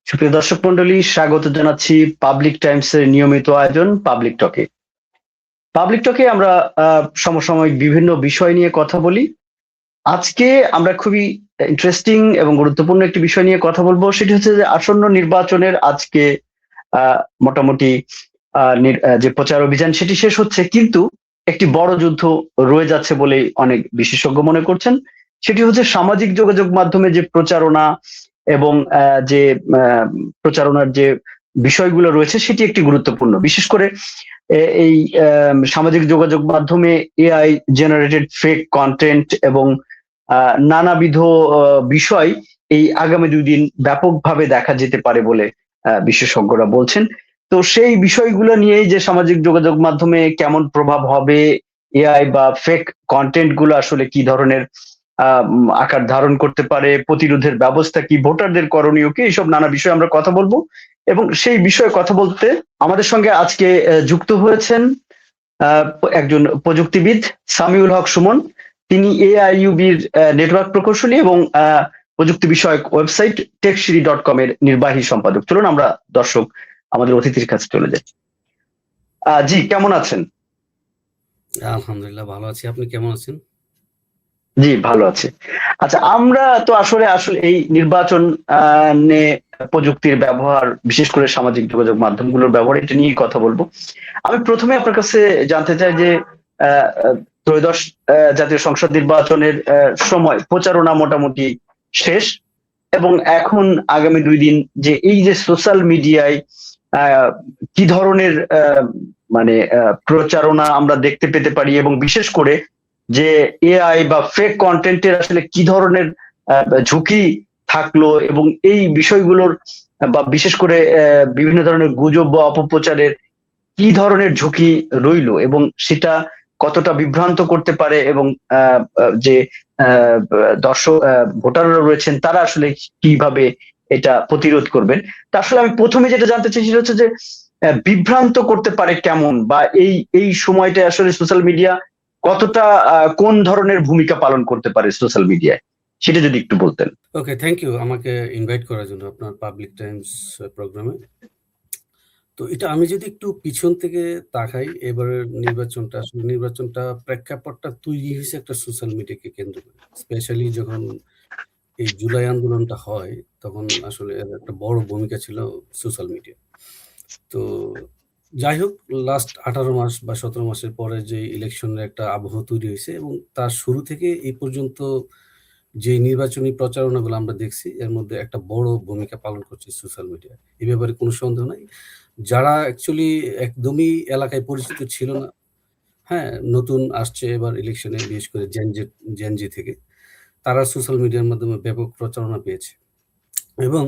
সুপ্রিয় দর্শক মন্ডলী, স্বাগত জানাচ্ছি পাবলিক টাইমস এর নিয়মিত আয়োজন পাবলিক টকে। পাবলিক টকে আমরা সমসাময়িক বিভিন্ন বিষয় নিয়ে কথা বলি। আজকে আমরা খুবই ইন্টারেস্টিং এবং গুরুত্বপূর্ণ একটি বিষয় নিয়ে কথা বলবো, সেটি হচ্ছে যে আসন্ন নির্বাচনের আজকে মোটামুটি যে প্রচার অভিযান সেটি শেষ হচ্ছে, কিন্তু একটি বড় যুদ্ধ রয়ে যাচ্ছে বলেই অনেক বিশেষজ্ঞ মনে করছেন। সেটি হচ্ছে সামাজিক যোগাযোগ মাধ্যমে যে প্রচারণা এবং যে প্রচারণার যে বিষয়গুলো রয়েছে সেটি একটি গুরুত্বপূর্ণ। বিশেষ করে এই সামাজিক যোগাযোগ মাধ্যমে এআই জেনারেটেড ফেক কন্টেন্ট এবং নানাবিধ বিষয় এই আগামী 2 দিন ব্যাপকভাবে দেখা যেতে পারে বলে বিশেষজ্ঞরা বলছেন। তো সেই বিষয়গুলো নিয়েই যে সামাজিক যোগাযোগ মাধ্যমে কেমন প্রভাব হবে, এআই বা ফেক কন্টেন্ট গুলো আসলে কি ধরনের আকার ধারণ করতে পারে, প্রতিরোধের ব্যবস্থা কি, ভোটারদের করণীয় কি, এইসব নানা বিষয়ে আমরা কথা বলবো। এবং সেই বিষয়ে কথা বলতে আমাদের সঙ্গে আজকে যুক্ত হয়েছেন আহ, একজন প্রযুক্তিবিদ সামিউল হক সুমন। তিনি এআইইউবির নেটওয়ার্ক প্রকৌশলী এবং প্রযুক্তি বিষয়ক ওয়েবসাইট টেকসিরি.com এর নির্বাহী সম্পাদক। চলুন আমরা দর্শক আমাদের অতিথির কাছে চলে যাই। জি, কেমন আছেন? আলহামদুলিল্লাহ ভালো আছি। আপনি কেমন আছেন? জি, ভালো আছি। আচ্ছা, আমরা তো আসলে আসলে এই নির্বাচন নিয়ে প্রযুক্তির ব্যবহার, বিশেষ করে সামাজিক যোগাযোগ মাধ্যমগুলোর ব্যবহার, এটা নিয়েই কথা বলবো। আমি প্রথমে আপনার কাছে জানতে চাই যে আহ, আহ, ত্রয়োদশ জাতীয় সংসদ নির্বাচনের সময় প্রচারণা মোটামুটি শেষ, এবং এখন আগামী 2 দিন যে এই যে সোশ্যাল মিডিয়ায় কি ধরনের মানে প্রচারণা আমরা দেখতে পেতে পারি, এবং বিশেষ করে যে এআই বা ফেক কন্টেন্টের আসলে কি ধরনের ঝুঁকি থাকলো, এবং এই বিষয়গুলোর বা বিশেষ করে বিভিন্ন ধরনের গুজব বা অপপ্রচারের কি ধরনের ঝুঁকি রইলো, এবং সেটা কতটা বিভ্রান্ত করতে পারে, এবং যে দর্শক ভোটাররা রয়েছেন তারা আসলে কিভাবে এটা প্রতিরোধ করবেন। তা আসলে আমি প্রথমে যেটা জানতে চাই সেটা হচ্ছে যে বিভ্রান্ত করতে পারে কেমন, বা এই এই সময়টা আসলে সোশ্যাল মিডিয়া কতটা কোন ধরনের ভূমিকা পালন করতে পারে সোশ্যাল মিডিয়ায়, সেটা যদি একটু বলতেন। ওকে, থ্যাংক ইউ আমাকে ইনভাইট করার জন্য আপনার পাবলিক টাইমস প্রোগ্রামে। তো এটা আমি যদি একটু পিছন থেকে তাকাই, এবারের নির্বাচনটা প্রেক্ষাপটটা তৈরি হয়েছে একটা সোশ্যাল মিডিয়াকে কেন্দ্র করে। স্পেশালি যখন এই জুলাই আন্দোলনটা হয়, তখন আসলে এর একটা বড় ভূমিকা ছিল সোশ্যাল মিডিয়া। তো যাই হোক, লাস্ট 18 মাস বা 17 মাসের পরে যে ইলেকশনের একটা আবহ তৈরি হয়েছে, এবং তার শুরু থেকে এই পর্যন্ত যে নির্বাচনী প্রচারণাগুলো আমরা দেখছি, এর মধ্যে একটা বড় ভূমিকা পালন করছে সোশ্যাল মিডিয়া। এই ব্যাপারে কোনো সন্দেহ নাই। যারা অ্যাকচুয়ালি একদমই এলাকায় পরিচিত ছিল না, হ্যাঁ? নতুন আসছে এবার ইলেকশনে, বিশেষ করে জেন জি থেকে। তারা সোশ্যাল মিডিয়ার মাধ্যমে ব্যাপক প্রচারণা পেয়েছে। এবং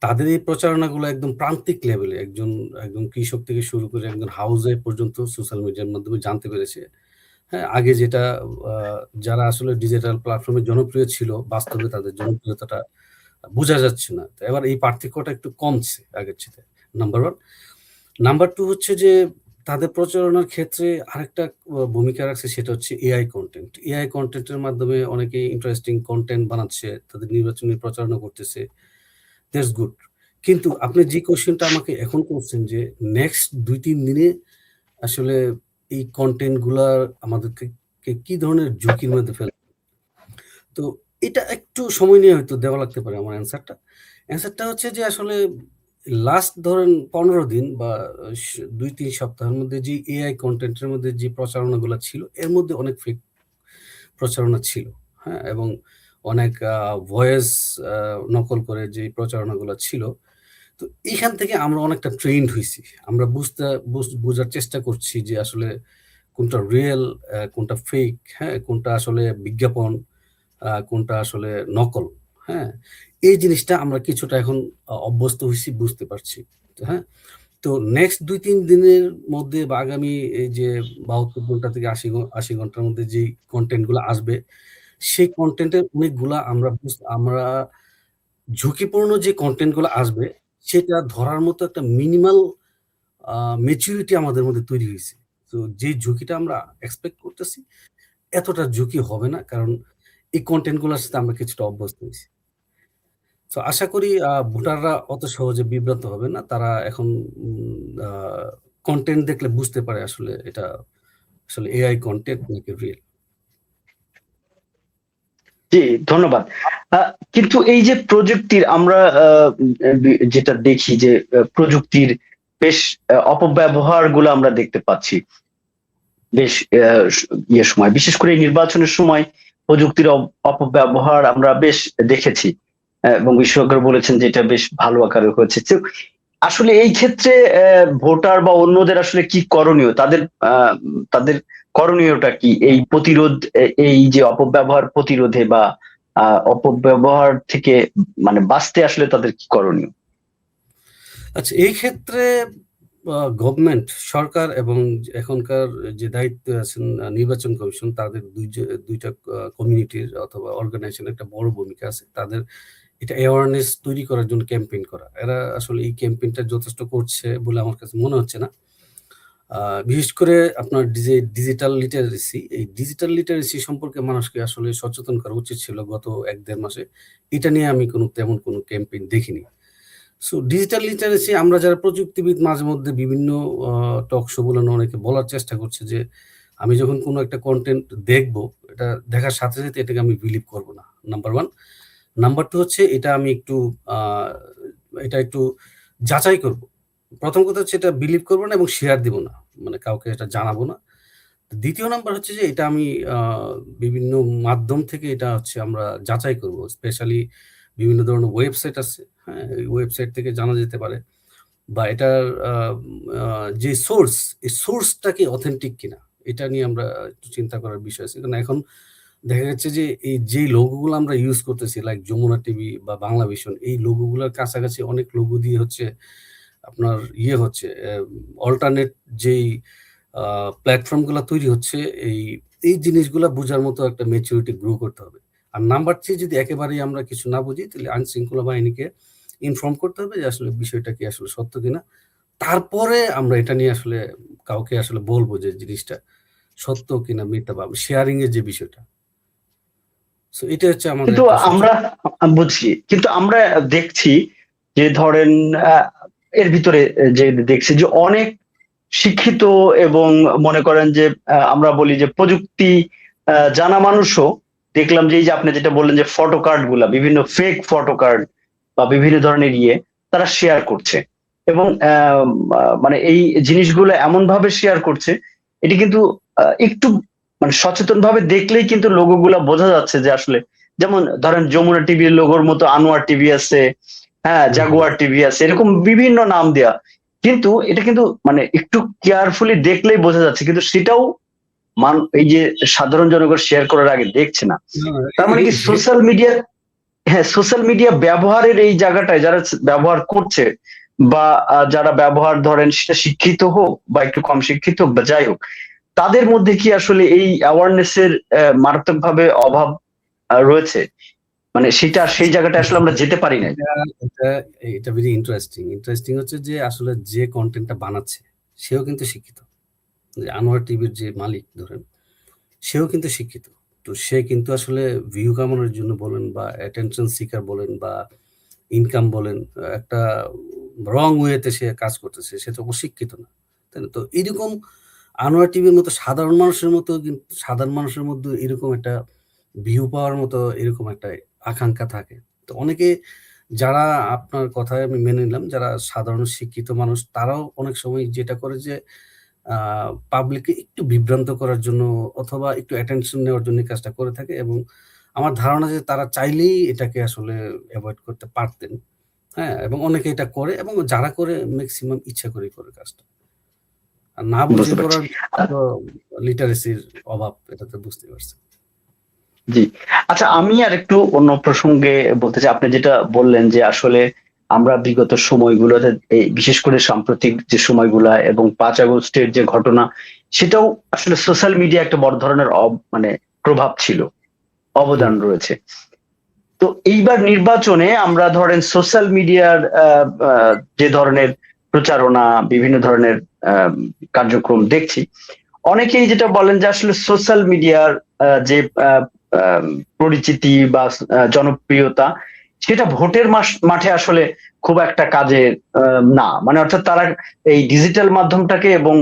তাদের এই প্রচারণাগুলো একদম প্রান্তিক লেভেলে একজন কৃষক থেকে শুরু করে একজন হাউস ওয়াইফ পর্যন্ত সোশ্যাল মিডিয়ার মাধ্যমে জানতে পেরেছে। হ্যাঁ? আগে যেটা আ যারা আসলে ডিজিটাল প্ল্যাটফর্মে জনপ্রিয় ছিল, বাস্তবে তাদের জনপ্রিয়তাটা বোঝা যাচ্ছে না। তো এবার এই পার্থক্যটা একটু কমছে আগের চেয়ে। নাম্বার 1। নাম্বার 2 হচ্ছে যে তাদের প্রচারণার ক্ষেত্রে আরেকটা ভূমিকা রাখছে, সেটা হচ্ছে এআই কনটেন্ট। এআই কনটেন্টের মাধ্যমে অনেকেই ইন্টারেস্টিং কনটেন্ট বানাচ্ছে, তাদের নির্বাচনী প্রচারণা করতেছে। That's good. কিন্তু আপনি যে কোয়েশ্চেনটা আমাকে এখন করছেন যে নেক্সট ২-৩ দিনে আসলে এই কনটেন্ট গুলা আমাদেরকে কি ধরনের ঝুঁকির মধ্যে ফেলে? তো এটা একটু সময় নিয়ে হয়তো দেওয়া লাগতে পারে আমার অ্যান্সারটা। অ্যান্সারটা হচ্ছে যে আসলে লাস্ট ধরেন ১৫ দিন বা ২-৩ সপ্তাহের মধ্যে যে এআই কনটেন্ট এর মধ্যে যে প্রচারণাগুলা ছিল, এর মধ্যে অনেক ফেক প্রচারণা ছিল। হ্যাঁ? এবং অনেক ভয়েস আ নকল করে যে প্রচারণাগুলা ছিল, তো এইখান থেকে আমরা অনেকটা ট্রেন্ড হইছি। আমরা বুঝার চেষ্টা করছি যে আসলে কোনটা রিয়াল, কোনটা ফেক, হ্যাঁ? কোনটা আসলে বিজ্ঞাপন, কোনটা আসলে নকল, হ্যাঁ? এই জিনিসটা আমরা কিছুটা এখন অভ্যস্ত হইছি, বুঝতে পারছি। হ্যাঁ? তো নেক্সট ২-৩ দিনের মধ্যে বা আগামী এই যে ৭২ ঘন্টা থেকে ৮০ ঘন্টার মধ্যে যেই কনটেন্ট গুলা আসবে, সেই কনটেন্ট এর অনেকগুলা আমরা ঝুঁকিপূর্ণ যে কনটেন্ট গুলা আসবে, সেটা ধরার মতো একটা মিনিমাল আ ম্যাচুরিটি আমাদের মধ্যে তৈরি হইছে। তো যে ঝুঁকিটা আমরা এক্সপেক্ট করতেছি, এতটা ঝুঁকি হবে না। কারণ এই কনটেন্ট গুলার সাথে আমরা কিছুটা অভ্যস্ত হইছি। তো আশা করি ভোটাররা অত সহজে বিভ্রান্ত হবে না। তারা এখন কনটেন্ট দেখলে বুঝতে পারে আসলে এটা আসলে এআই কনটেন্ট নাকি রিয়েল। জি, ধন্যবাদ। কিন্তু এই যে প্রযুক্তির আমরা যেটা দেখি যে প্রযুক্তির বেশ অপব্যবহার গুলো আমরা দেখতে পাচ্ছি বেশ সময়, বিশেষ করে এই নির্বাচনের সময় প্রযুক্তির অপব্যবহার আমরা বেশ দেখেছি, এবং বিশেষজ্ঞরা বলেছেন যে এটা বেশ ভালো আকারে হয়েছে। তো আসলে এই ক্ষেত্রে ভোটার বা অন্যদের আসলে কি করণীয়, তাদের তাদের করণীয়টা কি এই প্রতিরোধ, এই যে অপব্যবহার প্রতিরোধে বা অপব্যবহার থেকে মানে বাঁচতে আসলে তাদের কি করণীয়? আচ্ছা, এই ক্ষেত্রে গভর্নমেন্ট, সরকার এবং এখনকার যে দায়িত্বে আছেন নির্বাচন কমিশন, তাদের দুইটা কমিউনিটির অথবা অর্গানাইজেশনের একটা বড় ভূমিকা আছে। তাদের এটা অ্যাওয়ারনেস তৈরি করার জন্য ক্যাম্পেইন করা। এরা আসলে এই ক্যাম্পেইনটা যথেষ্ট করছে বলে আমার কাছে মনে হচ্ছে না। বিশেষ করে আপনার ডিজিটাল লিটারেসি, এই ডিজিটাল লিটারেসি সম্পর্কে মানুষকে আসলে সচেতন করা উচিত ছিল গত ১-১.৫ মাসে। এটা নিয়ে আমি তেমন কোনো ক্যাম্পেইন দেখিনি। সো ডিজিটাল লিটারেসি, আমরা যারা প্রযুক্তিবিদ মাঝে মধ্যে বিভিন্ন টক শো গুলো অনেকে বলার চেষ্টা করছে যে আমি যখন কোনো একটা কনটেন্ট দেখবো, এটা দেখার সাথে সাথে এটাকে আমি বিলিভ করব না। নাম্বার 1। নাম্বার 2 হচ্ছে এটা একটু যাচাই করব। প্রথম কথা হচ্ছে এটা বিলিভ করব না এবং শেয়ার দিব না। মানে কাউকে এটা জানাবো না। দ্বিতীয় নাম্বার হচ্ছে যে এটা আমি বিভিন্ন মাধ্যম থেকে এটা হচ্ছে আমরা যাচাই করব। স্পেশালি বিভিন্ন ধরনের ওয়েবসাইট আছে, হ্যাঁ? এই ওয়েবসাইট থেকে জানা যেতে পারে বা এটার আ আ যে সোর্স, এই সোর্সটা কি অথেন্টিক কিনা? এটা নিয়ে আমরা একটু চিন্তা করার বিষয় আছে। কারণ এখন দেখা যাচ্ছে যে এই যেই লোগোগুলো আমরা ইউজ করতেছি লাইক যমুনা টিভি বা বাংলা ভিশন, এই লোগোগুলোর কাছাকাছি অনেক লোগো দিয়ে হচ্ছে আপনার হচ্ছে অল্টারনেট যেই প্ল্যাটফর্ম গুলা তৈরি হচ্ছে, এই জিনিসগুলা বুঝার মতো একটা ম্যাচুরিটি গ্রো করতে হবে। আর নাম্বার 3, যদি একেবারেই আমরা কিছু না বুঝি তাহলে আইনশৃঙ্খলা বাহিনীকে ইনফর্ম করতে হবে যে আসলে বিষয়টা কি আসলে সত্য কিনা। তারপরে আমরা এটা নিয়ে আসলে কাউকে আসলে বলব যে জিনিসটা সত্য কিনা মিথ্যা, বা শেয়ারিং এর যে বিষয়টা। সো এটা হচ্ছে আমাদের কিন্তু একটা আমরা বুঝছি, কিন্তু আমরা দেখছি যে ধরেন এর ভিতরে যে দেখছি যে অনেক শিক্ষিত এবং মনে করেন যে আমরা বলি যে প্রযুক্তি জানা মানুষও দেখলাম যে এই যে আপনি যেটা বললেন যে ফটো কার্ড গুলা, বিভিন্ন ফেক ফটো কার্ড বা বিভিন্ন ধরনের তারা শেয়ার করছে, এবং মানে এই জিনিসগুলো এমন ভাবে শেয়ার করছে, এটি কিন্তু একটু মানে সচেতন ভাবে দেখলেই কিন্তু লোগো গুলা বোঝা যাচ্ছে যে আসলে, যেমন ধরেন যমুনা টিভির লোগোর মতো আনোয়ার টিভি আছে, হ্যাঁ, হুম, হুম। জাগুয়ার টিভি আছে, এরকম বিভিন্ন নাম দেয়া। কিন্তু এটা কিন্তু মানে একটু কেয়ারফুলি দেখলেই বোঝা যাচ্ছে, কিন্তু সেটাও এই যে সাধারণ জনগণ শেয়ার করার আগে দেখছে না। না, তার মানে কি সোশ্যাল মিডিয়া, হ্যাঁ, সোশ্যাল মিডিয়া ব্যবহারের এই জায়গাটায় যারা ব্যবহার করছে বা যারা ব্যবহার ধরেন সেটা শিক্ষিত হোক বা একটু কম শিক্ষিত হোক বা যাই হোক, তাদের মধ্যে কি আসলে এই অ্যাওয়ারনেস এর মারাত্মকভাবে অভাব রয়েছে? মানে সেই জায়গাটা আসলে আমরা যেতে পারি নাই। এটা এটা এটা ভেরি ইন্টারেস্টিং। ইন্টারেস্টিং হচ্ছে যে আসলে যে কনটেন্টটা বানাচ্ছে সেও কিন্তু শিক্ষিত। যে আনোয়ার টিভির যে মালিক ধরেন, সেও কিন্তু শিক্ষিত। তো সে কিন্তু আসলে ভিউ কামানোর জন্য বলেন বা অ্যাটেনশন সিকার বলেন বা ইনকাম বলেন, একটা রং ওয়েতে সে কাজ করতেছে। সে তো অশিক্ষিত না। তাই না? তো এরকম আনোয়ার টিভির মতো সাধারণ মানুষের মধ্যে এরকম একটা ভিউ পাওয়ার মতো এরকম একটা আকাঙ্ক্ষা থাকে। তো অনেকে, যারা আপনার কথায় আমি মেনে নিলাম, যারা সাধারণ শিক্ষিত মানুষ, তারাও অনেক সময় যেটা করে যে আ পাবলিককে একটু বিভ্রান্ত করার জন্য অথবা একটু অ্যাটেনশন নেওয়ার জন্য এই কাজটা করে থাকে, এবং আমার ধারণা যে তারা চাইলেই এটাকে আসলে এভয়েড করতে পারতেন। হ্যাঁ? এবং অনেকে এটা করে, এবং যারা করে মেক্সিমাম ইচ্ছা করেই করে কাজটা। আর না বুঝে বুঝতে পারছি। করার তো লিটারেসির অভাব, এটা তো বুঝতেই পারছেন। জি। আচ্ছা, আমি আরেকটু অন্য প্রসঙ্গে বলতে চাই। আপনি যেটা বললেন যে আসলে আমরা বিগত সময়গুলোতে এই বিশেষ করে সাম্প্রতিক যে সময়গুলা এবং ৫ আগস্টের যে ঘটনা, সেটাও আসলে সোশ্যাল মিডিয়া একটা বড় ধরনের মানে প্রভাব ছিল, হুম। অবদান রয়েছে। তো এইবার নির্বাচনে আমরা ধরেন সোশ্যাল মিডিয়ার যে ধরনের প্রচারণা, বিভিন্ন ধরনের আ কার্যক্রম দেখছি। অনেকেই যেটা বলেন যে আসলে সোশ্যাল মিডিয়ার যে আ আ পরিচিতি বা জনপ্রিয়তা, সেটা ভোটের মাঠে আসলে খুব একটা কাজে না, মানে অর্থাৎ তারা এই ডিজিটাল মাধ্যমটাকে এবং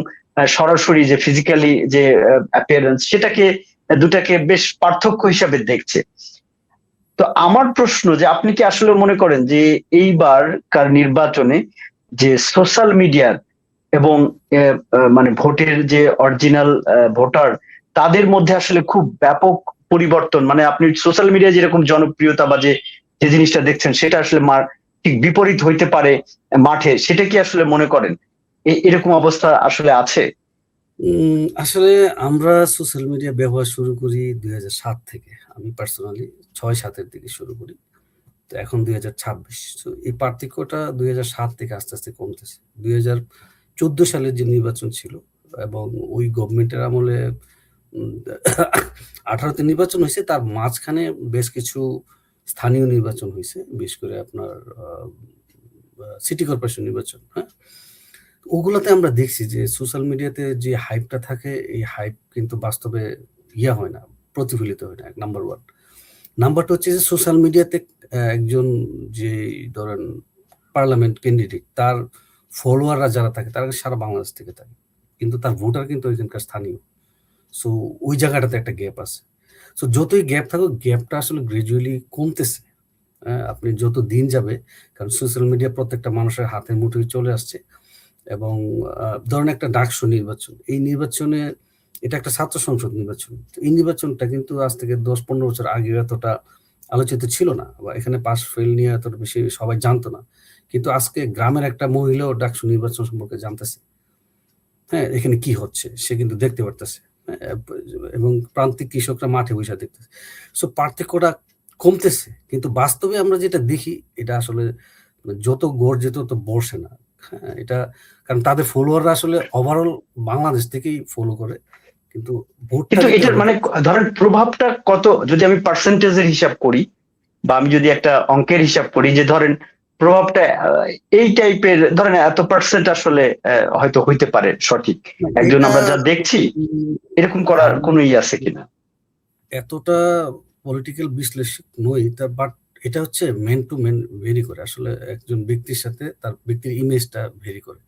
সরাসরি যে ফিজিক্যালি যে অ্যাপিয়ারেন্স সেটাকে দুটাকে বেশ পার্থক্য হিসাবে দেখছে। তো আমার প্রশ্ন যে আপনি কি আসলে মনে করেন যে এইবারকার নির্বাচনে যে সোশ্যাল মিডিয়ার এবং মানে ভোটের যে অরিজিনাল ভোটার তাদের মধ্যে আসলে খুব ব্যাপক পরিবর্তন, মানে আপনি সোশ্যাল মিডিয়া যেরকম জনপ্রিয়তা বা যে যে জিনিসটা দেখছেন সেটা আসলে ঠিক বিপরীত হইতে পারে মাঠে, সেটা কি আসলে মনে করেন এরকম অবস্থা আসলে আছে? আসলে আমরা সোশ্যাল মিডিয়া ব্যবহার শুরু করি 2007 থেকে। আমি পার্সোনালি 6-7 এর দিকে শুরু করি। তো এখন 2026। তো এই পার্থক্যটা 2007 থেকে আস্তে, আস্তে কমতেছে। 2014 সালের যে নির্বাচন ছিল এবং ওই গভর্নমেন্টের আমলে 18 তে নির্বাচন হইছে, তার মাঝখানে বেশ কিছু স্থানীয় নির্বাচন হইছে। বিশেষ করে আপনার সিটি কর্পোরেশন নির্বাচন, হ্যাঁ? ওগুলোতে আমরা দেখছি যে সোশ্যাল মিডিয়াতে যে হাইপটা থাকে, এই হাইপ কিন্তু বাস্তবে হয় না, প্রতিফলিত হয় না, নাম্বার 1। নাম্বার 2 হচ্ছে যে সোশ্যাল মিডিয়াতে একজন যে ধরেন পার্লামেন্ট ক্যান্ডিডেট, তার ফলোয়াররা যারা থাকে তারা সারা বাংলাদেশ থেকে থাকে। কিন্তু তার ভোটার কিন্তু ওইখানকার স্থানীয়। সো ওই জায়গাটাতে একটা গ্যাপ আছে। সো যতই গ্যাপ থাকুক, গ্যাপটা আসলে গ্র্যাজুয়ালি কমতেছে। আপনি যত দিন যাবে, কারণ সোশ্যাল মিডিয়া প্রত্যেকটা মানুষের হাতের মুঠোয় চলে আসছে এবং ধরেন একটা ডাকসু নির্বাচন, এই নির্বাচনে এটা একটা ছাত্র সংসদ নির্বাচন। এই নির্বাচনটা কিন্তু আজ থেকে 10-15 বছর আগে এতটা আলোচিত ছিল না, বা এখানে পাস ফেল নিয়ে এতটা বেশি সবাই জানতো না। কিন্তু আজকে গ্রামের একটা মহিলাও ডাকসু নির্বাচন সম্পর্কে জানতেছে। হ্যাঁ, এখানে কি হচ্ছে সে কিন্তু দেখতে পারতেছে, এবং প্রান্তিক কৃষকরা মাঠে বসে দেখতেছে। সো পার্থক্যটা কমতেছে, কিন্তু বাস্তবে আমরা যেটা দেখি এটা আসলে যত গর্জে তত বর্ষে না। হ্যাঁ, এটা কারণ তাদের ফলোয়াররা আসলে ওভারঅল বাংলাদেশ থেকেই ফলো করে, কিন্তু ভোটটা কিন্তু যদি এটার আমরা মানে ধরেন প্রভাবটা কত, যদি আমি পার্সেন্টেজের হিসাব করি বা আমি যদি একটা অঙ্কের হিসাব করি যে ধরেন প্রভাবটা এই টাইপের, ধরেন এত পার্সেন্ট আসলে হয়তো হইতে পারে সঠিক, একজন এটা আমরা যা দেখছি এরকম করার আমি কোনো আছে কিনা? এতটা পলিটিক্যাল বিশ্লেষক নই, বাট এটা হচ্ছে মেন টু মেন ভেরি করে। আসলে একজন ব্যক্তির সাথে তার ব্যক্তির ইমেজটা ভেরি করে।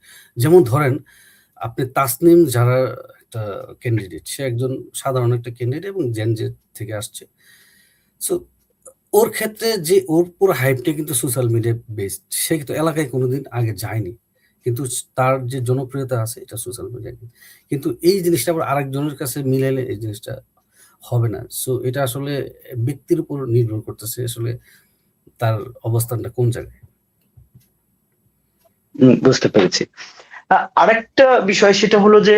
যেমন ধরেন আপনি তাসনিম যারা একটা ক্যান্ডিডেট, সে একজন সাধারণ একটা ক্যান্ডিডেট এবং জেনজেড থেকে আসছে। সো ওর ক্ষেত্রে যে ওর পুরো হাইপটা কিন্তু সোশ্যাল মিডিয়া বেসড। সে কিন্তু এলাকায় কোনোদিন আগে যায়নি, কিন্তু তার যে জনপ্রিয়তা আছে এটা সোশ্যাল মিডিয়া। কিন্তু এই জিনিসটা আবার আরেকজনের কাছে মিলাইলে এই জিনিসটা হবে না। সো এটা আসলে ব্যক্তির উপর নির্ভর করতেছে আসলে তার অবস্থানটা কোন জায়গায়। বুঝতে পেরেছি। আরেকটা বিষয় সেটা হলো যে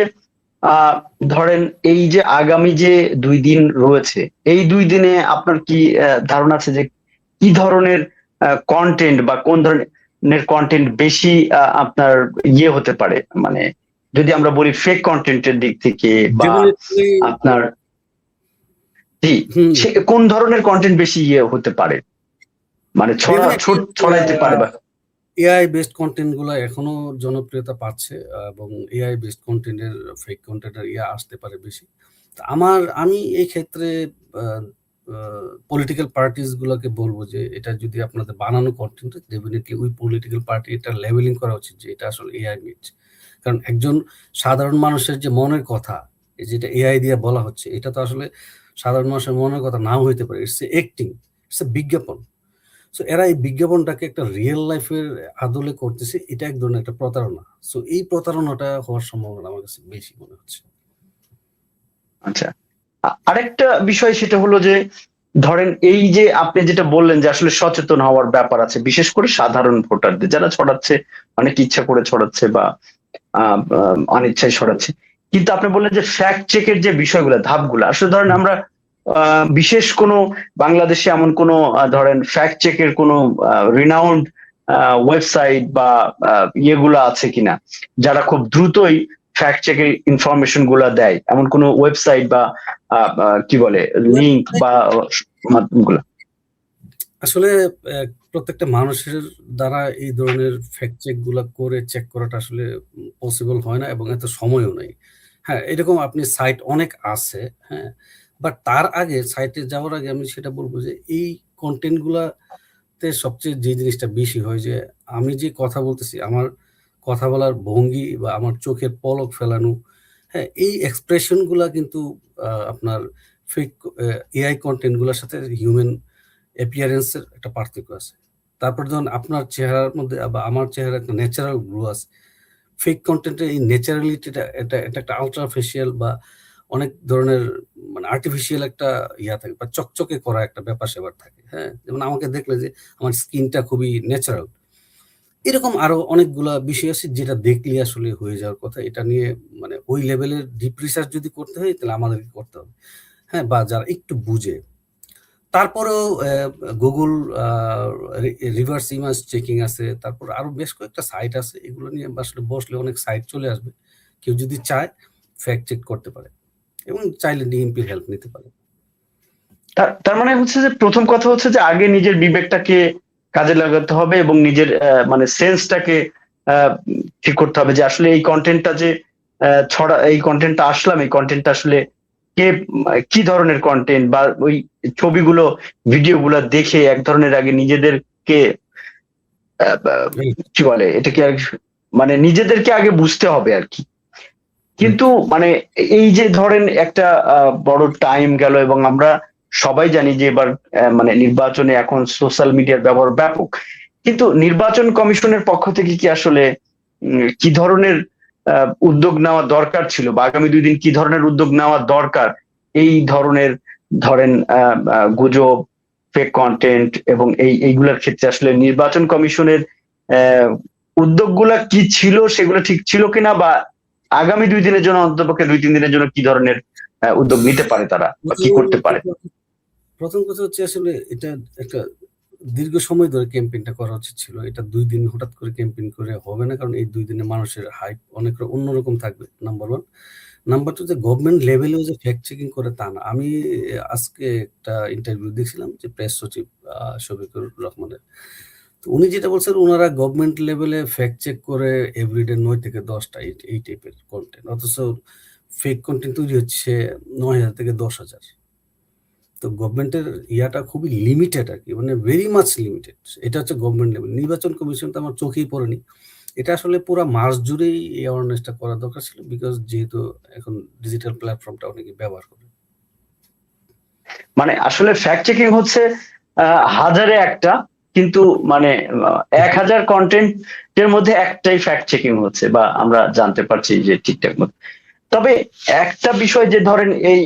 আহ ধরেন এই যে আগামী যে 2 দিন রয়েছে, এই 2 দিনে আপনার কি ধারণা আছে যে কি ধরনের কন্টেন্ট বা কোন ধরনের কন্টেন্ট বেশি আপনার হতে পারে, মানে যদি আমরা বলি ফেক কন্টেন্টের দিক থেকে বা ডেফিনেটলি। আপনার জি, হুম, সে কোন ধরনের কন্টেন্ট বেশি হতে পারে, মানে ডেফিনেটলি ছড়াইতে পারে বা এআই বেসড কনটেন্ট গুলা এখনো জনপ্রিয়তা পাচ্ছে, এবং এআই বেসড কনটেন্টের ফেক কনটেন্টের আসতে পারে বেশি। তো আমি এই ক্ষেত্রে পলিটিক্যাল পার্টিস গুলাকে বলবো যে এটা যদি আপনাদের বানানো কন্টেন্ট, ডেফিনেটলি ওই পলিটিক্যাল পার্টি এটা লেভেলিং করা উচিত যে এটা আসলে এআই মেড। কারণ একজন সাধারণ মানুষের যে মনের কথা, এই যেটা এআই দিয়ে বলা হচ্ছে, এটা তো আসলে সাধারণ মানুষের মনের কথা নাও হইতে পারে। It's a acting, it's a বিজ্ঞাপন। সো এরা এই বিজ্ঞাপনটাকে একটা রিয়েল লাইফের আদলে করতেছে, এটা এক ধরনের একটা প্রতারণা। সো এই প্রতারণাটা হওয়ার সম্ভাবনা আমার কাছে বেশি মনে হচ্ছে। আচ্ছা, আরেকটা বিষয় সেটা হলো যে ধরেন এই যে আপনি যেটা বললেন যে আসলে সচেতন হওয়ার ব্যাপার আছে, বিশেষ করে সাধারণ ভোটারদের যারা ছড়াচ্ছে, অনেক ইচ্ছা করে ছড়াচ্ছে বা অনিচ্ছায় ছড়াচ্ছে, কিন্তু আপনি বললেন যে ফ্যাক্ট চেকের যে বিষয়গুলো ধাপগুলো আসলে ধরেন আমরা বিশেষ কোনো বাংলাদেশে এমন কোনো ধরেন ফ্যাক্ট চেকের কোনো রিনাউন্ড ওয়েবসাইট বা ইয়েগুলো আছে কিনা যারা খুব দ্রুতই ফ্যাক্ট চেকের ইনফরমেশন গুলা দেয়, এমন কোনো ওয়েবসাইট বা কি বলে লিংক বা মাধ্যমগুলো? আসলে প্রত্যেকটা মানুষের দ্বারা এই ধরনের ফ্যাক্ট চেক গুলা করে চেক করাটা আসলে পসিবল হয় না, এবং এত সময়ও নেই। হ্যাঁ, এরকম আপনি সাইট অনেক আছে, হ্যাঁ। বাট তার আগে সাইটে যাওয়ার আগে আমি সেটা বলবো যে এই কন্টেন্ট গুলা ক্ষেত্রে সবচেয়ে যে জিনিসটা বেশি হয় যে আমি যে কথা বলতেছি, আমার কথা বলার ভঙ্গি বা আমার চোখের পলক ফেলানো, হ্যাঁ? এই এক্সপ্রেশন গুলা কিন্তু আপনার ফেক এআই কনটেন্ট গুলার সাথে হিউম্যান অ্যাপিয়ারেন্স এর একটা পার্থক্য আছে। তারপর ধরুন আপনার চেহারার মধ্যে বা আমার চেহারার একটা ন্যাচারাল গ্লো আছে। ফেক কনটেন্টের এই ন্যাচারালিটিটা এটা একটা আল্ট্রা ফেসিয়াল বা অনেক ধরনের মানে আর্টিফিশিয়াল একটা ইয়া থাকে বা চকচকে করা একটা ব্যাপার-স্যাপার থাকে, হ্যাঁ? যেমন আমাকে দেখলে যে আমার স্কিনটা খুবই ন্যাচারাল। এরকম আরো অনেকগুলা বিষয় আছে যেটা দেখলেই আসলে হয়ে যাওয়ার কথা। এটা নিয়ে মানে ওই লেভেলের ডিপ রিসার্চ যদি করতে হয় তাহলে আমাদেরকে করতে হবে, হ্যাঁ? বা যারা একটু বুঝে। তারপরেও Google আ রিভার্স ইমেজ চেকিং আছে। তারপর আরো বেশ কয়েকটা সাইট আছে। এগুলো নিয়ে আসলে বসলে অনেক সাইট চলে আসবে। কেউ যদি চায় ফ্যাক্ট চেক করতে পারে এবং চাইলে ডিএমপির হেল্প নিতে পারে। তার মানে হচ্ছে যে প্রথম কথা হচ্ছে যে আগে নিজের বিবেকটাকে কাজে লাগাতে হবে এবং নিজের মানে সেন্সটাকে ঠিক করতে হবে যে আসলে এই কনটেন্টটা যে এই কনটেন্টটা আসলাম, এই কনটেন্টটা আসলে কে কি ধরনের কনটেন্ট বা ওই ছবিগুলো ভিডিওগুলো দেখে এক ধরনের আগে নিজেদেরকে রাইট, কি বলে এটাকে মানে নিজেদেরকে আগে বুঝতে হবে আর কি। রাইট। কিন্তু মানে এই যে ধরেন একটা বড় টাইম গেল এবং আমরা সবাই জানি যে এবার মানে নির্বাচনে এখন সোশ্যাল মিডিয়ার ব্যবহার ব্যাপক। কিন্তু নির্বাচন কমিশনের পক্ষ থেকে কি আসলে কি ধরনের উদ্যোগ নেওয়া দরকার ছিল বা আগামী ২ দিন কি ধরনের উদ্যোগ নেওয়া দরকার এই ধরনের ধরেন গুজব, ফেক কনটেন্ট এবং এইগুলার ক্ষেত্রে আসলে নির্বাচন কমিশনের আহ উদ্যোগগুলা কি ছিল সেগুলো ঠিক ছিল কিনা বা আগামী ২ দিনের জন্য অন্ততপক্ষে ২-৩ দিনের জন্য কি ধরনের উদ্যোগ নিতে পারে তারা বা কি করতে পারে? ১ম কথা হচ্ছে আসলে এটা একটা দীর্ঘ সময় ধরে ক্যাম্পেইনটা করা উচিত ছিল। এটা ২ দিন হঠাৎ করে ক্যাম্পেইন করে হবে না। কারণ এই ২ দিনে মানুষের হাইপ অনেক অন্যরকম থাকবে, নাম্বার 1। নাম্বার 2 যে গভর্নমেন্ট লেভেলেও যে ফ্যাক্ট চেকিং করে তা না। আমি আজকে একটা ইন্টারভিউ দেখছিলাম যে প্রেস সচিব শফিকুর রহমানের। তো উনি যেটা বলছেন উনারা গভর্নমেন্ট লেভেলে ফ্যাক্ট চেক করে এভরিডে ৯ থেকে ১০ টা এই টাইপের কনটেন্ট। অথচ ফেক কনটেন্ট তৈরি হচ্ছে ৯,০০০ থেকে ১০,০০০। তো গভর্নমেন্টের ইয়াটা খুবই লিমিটেড আরকি। মানে ভেরি মাচ লিমিটেড। এটা হচ্ছে গভর্নমেন্ট লেভেল। নির্বাচন কমিশন তো আমার চোখেই পড়েনি। এটা আসলে পুরা মাস জুড়েই এই অ্যাওয়ারনেসটা করা দরকার ছিল। বিকজ যেহেতু এখন ডিজিটাল প্ল্যাটফর্মটা অনেকে ব্যবহার করে। মানে আসলে ফ্যাক্ট চেকিং হচ্ছে হাজারে একটা কিন্তু মানে ১,০০০ কনটেন্ট এর মধ্যে একটাই ফ্যাক্ট চেকিং হচ্ছে বা আমরা জানতে পারছি যে ঠিকঠাক মতো। তবে একটা বিষয় যে ধরেন এই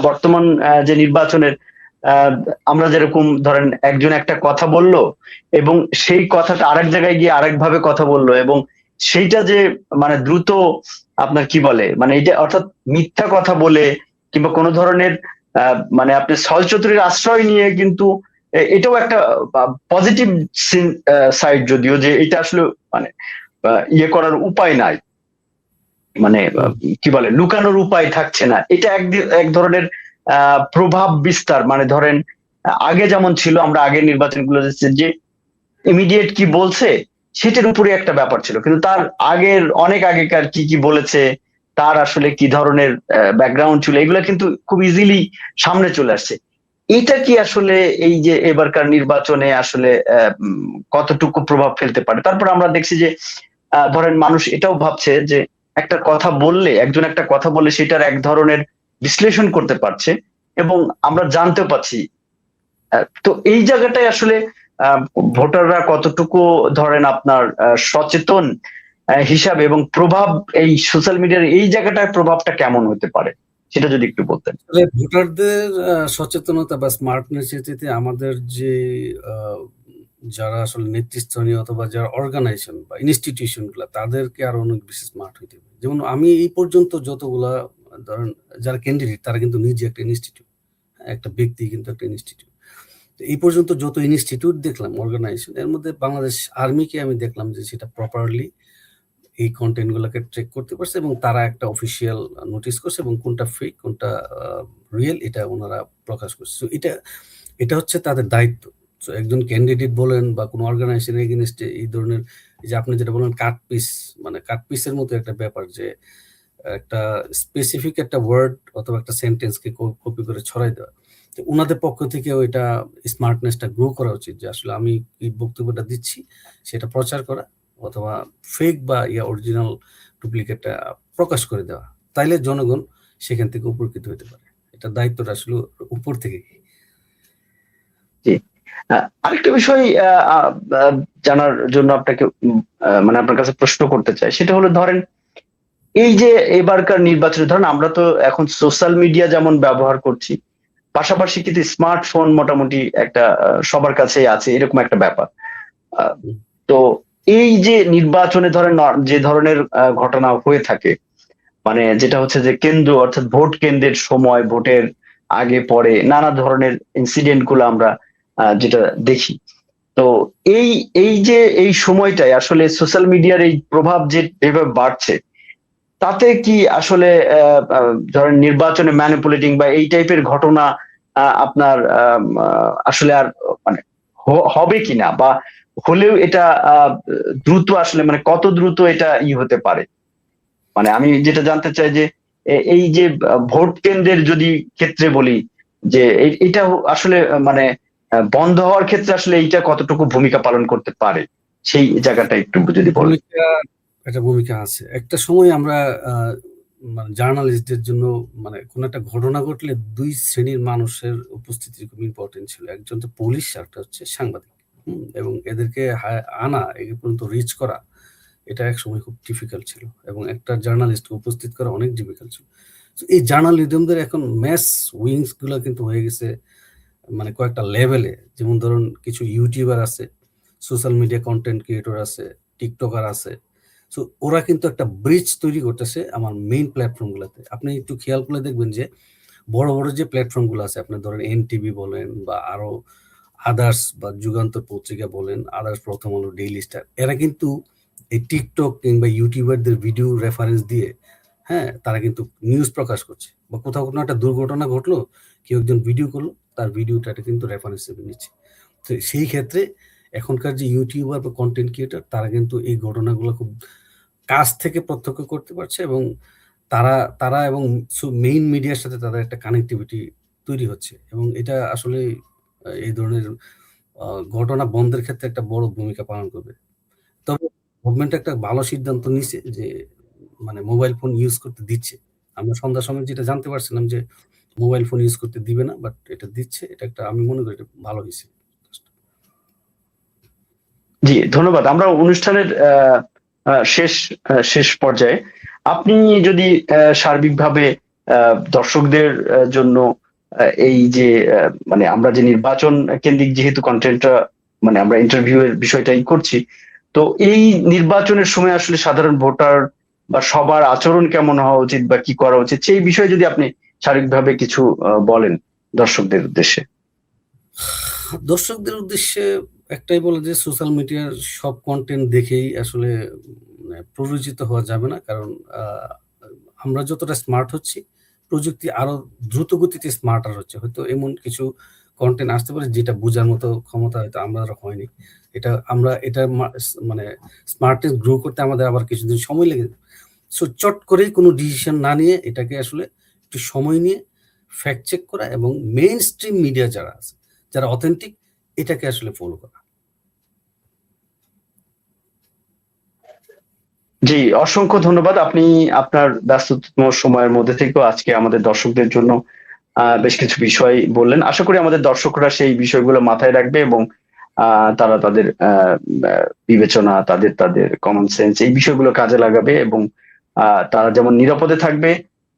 বর্তমান যে নির্বাচনের আহ, আমরা যেরকম ধরেন একজন একটা কথা বলল এবং সেই কথাটা আরেক জায়গায় গিয়ে আরেক ভাবে কথা বললো এবং সেইটা যে মানে দ্রুত আপনার কি বলে মানে এই যে অর্থাৎ মিথ্যা কথা বলে কিংবা কোনো ধরনের মানে আপনি ছলচতুরির আশ্রয় নিয়ে কিন্তু এটাও একটা পজিটিভ সাইড যদিও যে এটা আসলে মানে ইয়ে করার উপায় নাই মানে হুম, কি বলে লুকানোর উপায় থাকছে না এটা এক ধরনের প্রভাব বিস্তার মানে ধরেন আগে যেমন ছিল আমরা আগের নির্বাচনগুলো যে ইমিডিয়েট কি বলছে সেটার উপরে একটা ব্যাপার ছিল কিন্তু তার আগের অনেক আগেকার কি কি বলেছে তার আসলে কি ধরনের ব্যাকগ্রাউন্ড ছিল এগুলো কিন্তু খুব ইজিলি সামনে চলে আসছে এটা কি আসলে এই যে এবারকার নির্বাচনে আসলে কতটুকু প্রভাব ফেলতে পারে তারপর আমরা দেখছি যে ধরেন মানুষ এটাও ভাবছে যে একটা কথা বললে একজন একটা কথা বললে সেটার এক ধরনের বিশ্লেষণ করতে পারছে এবং আমরা জানতেও পাচ্ছি তো এই জায়গাটায় আসলে আহ, ভোটাররা কতটুকু ধরেন আপনার সচেতন হিসাবে এবং প্রভাব এই সোশ্যাল মিডিয়ার এই জায়গাটায় প্রভাবটা কেমন হতে পারে সেটা যদি একটু বলতেন। আসলে ভোটারদের সচেতনতা বা স্মার্টনেস এর চাইতে আমাদের যে আ যারা আসলে নেতৃস্থানীয় অথবা যারা অর্গানাইজেশন বা ইনস্টিটিউশন গুলা তাদেরকে আরো অনেক বেশি স্মার্ট হইতে হবে। যেমন আমি এই পর্যন্ত যতগুলা ধরেন যারা ক্যান্ডিডেট তারা কিন্তু নিজে একটা ইনস্টিটিউট। একটা ব্যক্তি কিন্তু একটা ইনস্টিটিউট। তো এই পর্যন্ত যত ইনস্টিটিউট দেখলাম অর্গানাইজেশন এর মধ্যে বাংলাদেশ আর্মিকে আমি দেখলাম যে সেটা প্রপারলি এই কনটেন্ট গুলাকে ট্র্যাক করতে পারছে এবং তারা একটা অফিসিয়াল নোটিস করছে এবং কোনটা ফেক কোনটা রিয়েল এটা ওনারা প্রকাশ করছে। সো এটা হচ্ছে তাদের দায়িত্ব। সো একজন ক্যান্ডিডেট বলেন বা কোনো অর্গানাইজেশন এগেইনস্টে এই ধরনের এই যে আপনি যেটা বললেন কাট পিস মানে কাট পিসের মতো একটা ব্যাপার যে একটা স্পেসিফিক একটা ওয়ার্ড অথবা একটা সেন্টেন্সকে কপি করে ছড়াই দেওয়া। তো ওনাদের পক্ষ থেকেও এটা স্মার্টনেসটা গ্রো করা উচিত যে আসলে আমি এই বক্তব্যটা দিচ্ছি সেটা প্রচার করা অথবা ফেক বা অরিজিনাল ডুপ্লিকেটটা প্রকাশ করে দেওয়া, তাইলে জনগণ সেখান থেকে উপকৃত হতে পারে। এটা দায়িত্বটা আসলে উপর থেকে। জি, আরেকটা বিষয় জানার জন্য আপনাকে মানে আপনার কাছে প্রশ্ন করতে চাই, সেটা হলো ধরেন এই যে এবারকার নির্বাচনে ধরেন আমরা তো এখন সোশ্যাল মিডিয়া যেমন ব্যবহার করছি, পাশাপাশি কিন্তু স্মার্টফোন মোটামুটি একটা সবার কাছেই আছে এরকম একটা ব্যাপার। আহ, তো এই যে নির্বাচনে ধরেন যে ধরনের ঘটনা হয়ে থাকে, মানে যেটা হচ্ছে যে কেন্দ্র অর্থাৎ ভোট কেন্দ্রের সময় ভোটের আগে পরে নানা ধরনের ইনসিডেন্ট গুলো আমরা যেটা দেখি। তো এই এই যে এই সময়টায় আসলে সোশ্যাল মিডিয়ার এই প্রভাব যে যেভাবে বাড়ছে, তাতে কি আসলে ধরেন নির্বাচনে ম্যানিপুলেটিং বা এই টাইপের ঘটনা আপনার আসলে আর মানে হবে কিনা, বা হলেও এটা দ্রুত আসলে মানে কত দ্রুত এটা হতে পারে? মানে আমি যেটা জানতে চাই যে এই যে ভোট কেন্দ্রের যদি ক্ষেত্রে বলি যে এটা আসলে মানে বন্ধ হওয়ার ক্ষেত্রে আসলে এইটা কতটুকু ভূমিকা পালন করতে পারে, সেই জায়গাটা একটু যদি বলেন। একটা ভূমিকা আছে। একটা সময় আমরা মানে জার্নালিস্টদের জন্য মানে কোন একটা ঘটনা ঘটলে ২ শ্রেণীর মানুষের উপস্থিতি খুব ইম্পর্টেন্ট ছিল। একজন তো পুলিশ, আরেকটা হচ্ছে সাংবাদিক। এবং এদেরকে আনা এই পর্যন্ত রিচ করা এটা একসময় খুব ডিফিকাল্ট ছিল এবং একটা জার্নালিস্টকে উপস্থিত করা অনেক ডিফিকাল্ট ছিল। তো এই জার্নালিজমদের এখন ম্যাস উইংস গুলো কিন্তু হয়ে গেছে মানে কয়েকটা লেভেলে। যেমন ধরুন কিছু ইউটিউবার আছে, সোশ্যাল মিডিয়া কন্টেন্ট ক্রিয়েটর আছে, টিকটকার আছে। সো ওরা কিন্তু একটা ব্রিজ তৈরি করতেছে আমার মেইন প্ল্যাটফর্ম গুলাতে। আপনি একটু খেয়াল করে দেখবেন যে বড় বড় যে প্ল্যাটফর্ম গুলো আছে, আপনি ধরেন এনটিভি বলেন বা আরো আদার্স বা যুগান্তর পত্রিকা বলেন, আদার্স প্রথম আলো, ডেইলি স্টার, এরা কিন্তু এই টিকটক কিংবা ইউটিউবারদের ভিডিও রেফারেন্স দিয়ে হ্যাঁ তারা কিন্তু নিউজ প্রকাশ করছে। বা কোথাও কোনো একটা দুর্ঘটনা ঘটলো, কেউ একজন ভিডিও করলো, তার ভিডিওটা কিন্তু রেফারেন্স হিসেবে নিচ্ছে। তো সেই ক্ষেত্রে এখনকার যে ইউটিউবার বা কন্টেন্ট ক্রিয়েটর তারা কিন্তু এই ঘটনাগুলো খুব কাছ থেকে প্রত্যক্ষ করতে পারছে এবং তারা তারা এবং মেইন মিডিয়ার সাথে তাদের একটা কানেক্টিভিটি তৈরি হচ্ছে এবং এটা আসলে এই ধরনের ঘটনা বন্ধের ক্ষেত্রে একটা বড় ভূমিকা পালন করবে। তবে গভর্নমেন্ট একটা ভালো সিদ্ধান্ত নিছে যে মানে মোবাইল ফোন ইউজ করতে দিচ্ছে। আমরা সন্ধ্যার সময় যেটা জানতে পারছিলাম যে মোবাইল ফোন ইউজ করতে দিবে না, বাট এটা দিচ্ছে। এটা একটা আমি মনে করি এটা ভালো হইছে। জি, ধন্যবাদ। আমরা অনুষ্ঠানের শেষ পর্যায়ে আপনি যদি সার্বিকভাবে দর্শকদের জন্য এই যে মানে আমরা যে নির্বাচন কেন্দ্রিক যেহেতু কন্টেন্টটা মানে আমরা ইন্টারভিউ এর বিষয়টাই করছি, তো এই নির্বাচনের সময় আসলে সাধারণ ভোটার বা সবার আচরণ কেমন হওয়া উচিত বা কি করা উচিত, সেই বিষয়ে যদি আপনি সার্বিকভাবে কিছু বলেন দর্শকদের উদ্দেশ্যে। দর্শকদের উদ্দেশ্যে একটাই বলে যে সোশ্যাল মিডিয়ার সব কন্টেন্ট দেখেই আসলে প্ররোচিত হওয়া যাবে না। কারণ আমরা যতটা স্মার্ট হচ্ছি, প্রযুক্তি আরো দ্রুত গতিতে স্মার্টার হচ্ছে। হয়তো এমন কিছু কন্টেন্ট আসতে পারে যেটা বোঝার মতো ক্ষমতা হয়তো আমাদের হয়নি। এটা মানে স্মার্টনেস গ্রো করতে আমাদের আবার কিছুদিন সময় লেগে যাবে। সো চট করেই কোনো ডিসিশন না নিয়ে এটাকে আসলে একটু সময় নিয়ে ফ্যাক্ট চেক করা এবং মেইন স্ট্রিম মিডিয়া যারা আছে, যারা অথেন্টিক, এটাকে আসলে ফলো করা। জি, অসংখ্য ধন্যবাদ। আপনি আপনার ব্যস্ততম সময়ের মধ্যে থেকেও আজকে আমাদের দর্শকদের জন্য বেশ কিছু বিষয় বললেন। আশা করি আমাদের দর্শকরা সেই বিষয়গুলো মাথায় রাখবে এবং তারা তাদের বিবেচনা, তাদের তাদের কমন সেন্স এই বিষয়গুলো কাজে লাগাবে এবং তারা যেমন নিরাপদে থাকবে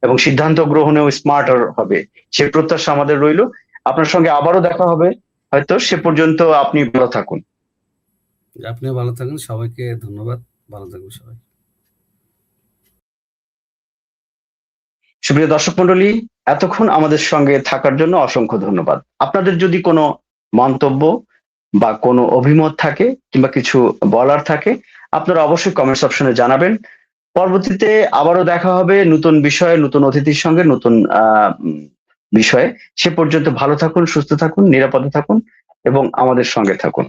এবং সিদ্ধান্ত গ্রহণেও স্মার্টার হবে, সে প্রত্যাশা আমাদের রইল। আপনার সঙ্গে আবারও দেখা হবে হয়তো। সে পর্যন্ত আপনি ভালো থাকুন। আপনিও ভালো থাকুন। সবাইকে ধন্যবাদ। ভালো থাকবেন সবাই। সুপ্রিয় দর্শক মন্ডলী, এতক্ষণ আমাদের সঙ্গে থাকার জন্য অসংখ্য ধন্যবাদ। আপনাদের যদি কোনো মন্তব্য বা কোনো অভিমত থাকে কিংবা কিছু বলার থাকে, আপনারা অবশ্যই কমেন্টস অপশনে জানাবেন। পরবর্তীতে আবারও দেখা হবে নতুন বিষয়ে, নতুন অতিথির সঙ্গে, নতুন বিষয়ে। সে পর্যন্ত ভালো থাকুন, সুস্থ থাকুন, নিরাপদে থাকুন এবং আমাদের সঙ্গে থাকুন।